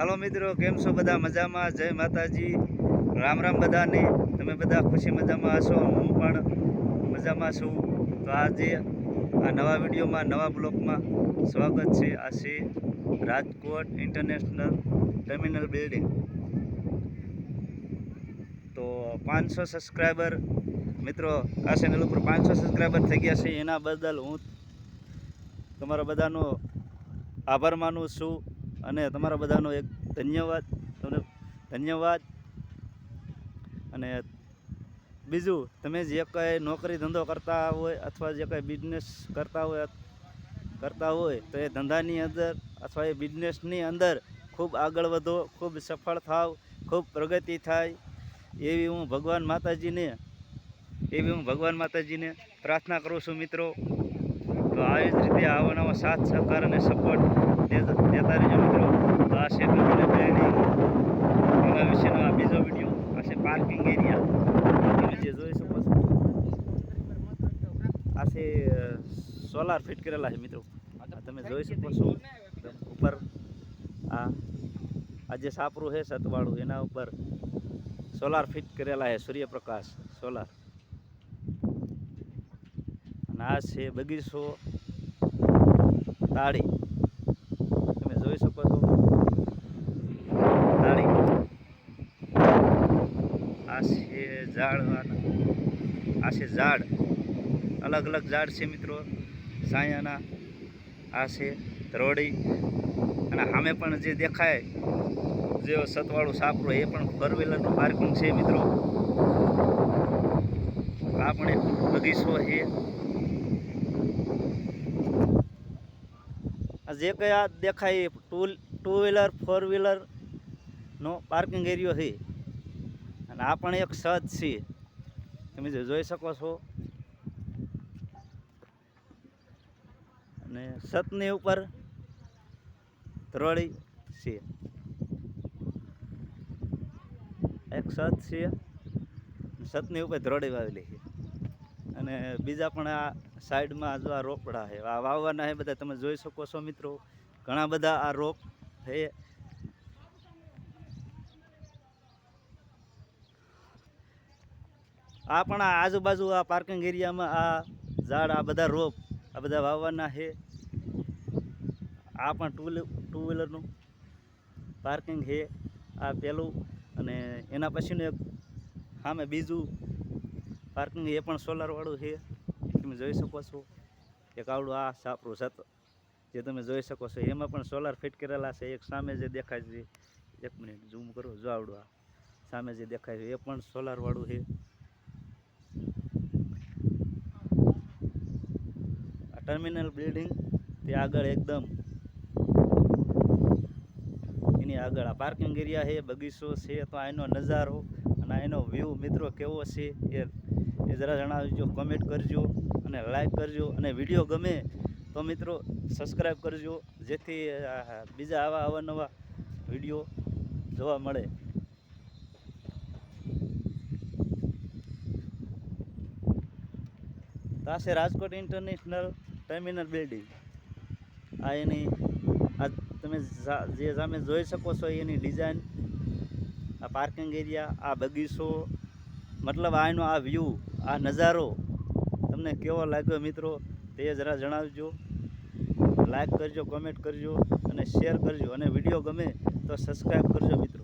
હાલો મિત્રો, કેમ છો બધા? મજામાં? જય માતાજી, રામ રામ બધાને. તમે બધા ખુશી મજામાં હશો, હું પણ મજામાં છું. તો આજે આ નવા વિડીયોમાં, નવા બ્લોગમાં સ્વાગત છે. આ છે રાજકોટ ઇન્ટરનેશનલ ટર્મિનલ બિલ્ડિંગ. તો 500 સબસ્ક્રાઈબર મિત્રો, આ ચેનલ ઉપર 500 સબસ્ક્રાઈબર થઈ ગયા છે. એના બદલ હું તમારા બધાનો આભાર માનું છું અને તમારા બધાનો એક ધન્યવાદ. અને બીજું, તમે જે કંઈ નોકરી ધંધો કરતા હોય અથવા જે કંઈ બિઝનેસ કરતા હોય તો એ ધંધાની અંદર અથવા એ બિઝનેસની અંદર ખૂબ આગળ વધો, ખૂબ સફળ થાવ, ખૂબ પ્રગતિ થાય એવી હું ભગવાન માતાજીને પ્રાર્થના કરું છું મિત્રો. તો આવી જ રીતે આવા નવા સાથ સહકાર અને સપોર્ટ દેતા રહેજો મિત્રો. તો આ છે બિલ્ડિંગ, એના વિશેનો આ બીજો વિડીયો. આ છે પાર્કિંગ એરિયા, તમે જે જોઈ શકો છો. આ છે સોલાર ફિટ કરેલા છે મિત્રો. તમે જોઈ શકો છો ઉપર આ જે સાપરું છે સતવાળું, એના ઉપર સોલાર ફિટ કરેલા છે, સૂર્યપ્રકાશ સોલાર. અને આ છે બગીચો તાળી, તમે જોઈ શકો છો તાળી. આ છે ઝાડ, અલગ અલગ ઝાડ છે મિત્રો સાયાના. આ છે રોડી, અને સામે પણ જે દેખાય જે સતવાળું સાપરું, એ પણ 4 વ્હીલરનું પાર્કિંગ છે મિત્રો. આ પણ એક બગીચો છે. જે કંઈ આ દેખાય 2 વ્હીલર 4 વ્હીલરનો પાર્કિંગ એરિયો છે. અને આ પણ એક છત છે, તમે જોઈ શકો છો. અને છતની ઉપર ધરોળી છે, એક છત છે, છતની ઉપર ધરોળી વાવેલી છે. અને બીજા પણ આ સાઈડમાં જો આ રોપડા છે, આ વાવવાના છે બધા, તમે જોઈ શકો છો મિત્રો. ઘણા બધા આ રોપ છે. આ પણ આ આજુબાજુ આ પાર્કિંગ એરિયામાં આ ઝાડ, આ બધા રોપ, આ બધા વાવવાના છે. આ પણ 2 વ્હીલરનું પાર્કિંગ છે, આ પહેલું. અને એના પછીનું એક સામે બીજું પાર્કિંગ, એ પણ સોલારવાળું છે, તમે જોઈ શકો છો. એક આવડું આ સાપરું છત જે તમે જોઈ શકો છો, એમાં પણ સોલાર ફિટ કરેલા છે. એક સામે જે દેખાય છે, 1 મિનિટ ઝૂમ કરો, જો આવડું આ સામે જે દેખાય છે એ પણ સોલારવાળું છે. આ ટર્મિનલ બિલ્ડિંગ તે આગળ એકદમ એની આગળ આ પાર્કિંગ એરિયા છે, બગીચો છે. તો આનો નજારો અને એનો વ્યૂ મિત્રો કેવો છે એ જરા જણાવજો, કમેન્ટ કરજો અને લાઈક કરજો. અને વિડીયો ગમે તો મિત્રો સબસ્ક્રાઈબ કરજો, જેથી બીજા આવા અવનવા વિડીયો જોવા મળે. તો આ છે રાજકોટ ઇન્ટરનેશનલ ટર્મિનલ બિલ્ડિંગ. આ એની આ તમે જે સામે જોઈ શકો છો એની ડિઝાઇન, આ પાર્કિંગ એરિયા, આ બગીચો, મતલબ આનો આ વ્યૂ, આ નજારો તમને કેવો લાગ્યો મિત્રો તે જરા જણાવજો. લાઈક કરજો, કમેન્ટ કરજો અને શેર કરજો. અને વિડીયો ગમે તો સબસ્ક્રાઈબ કરજો મિત્રો.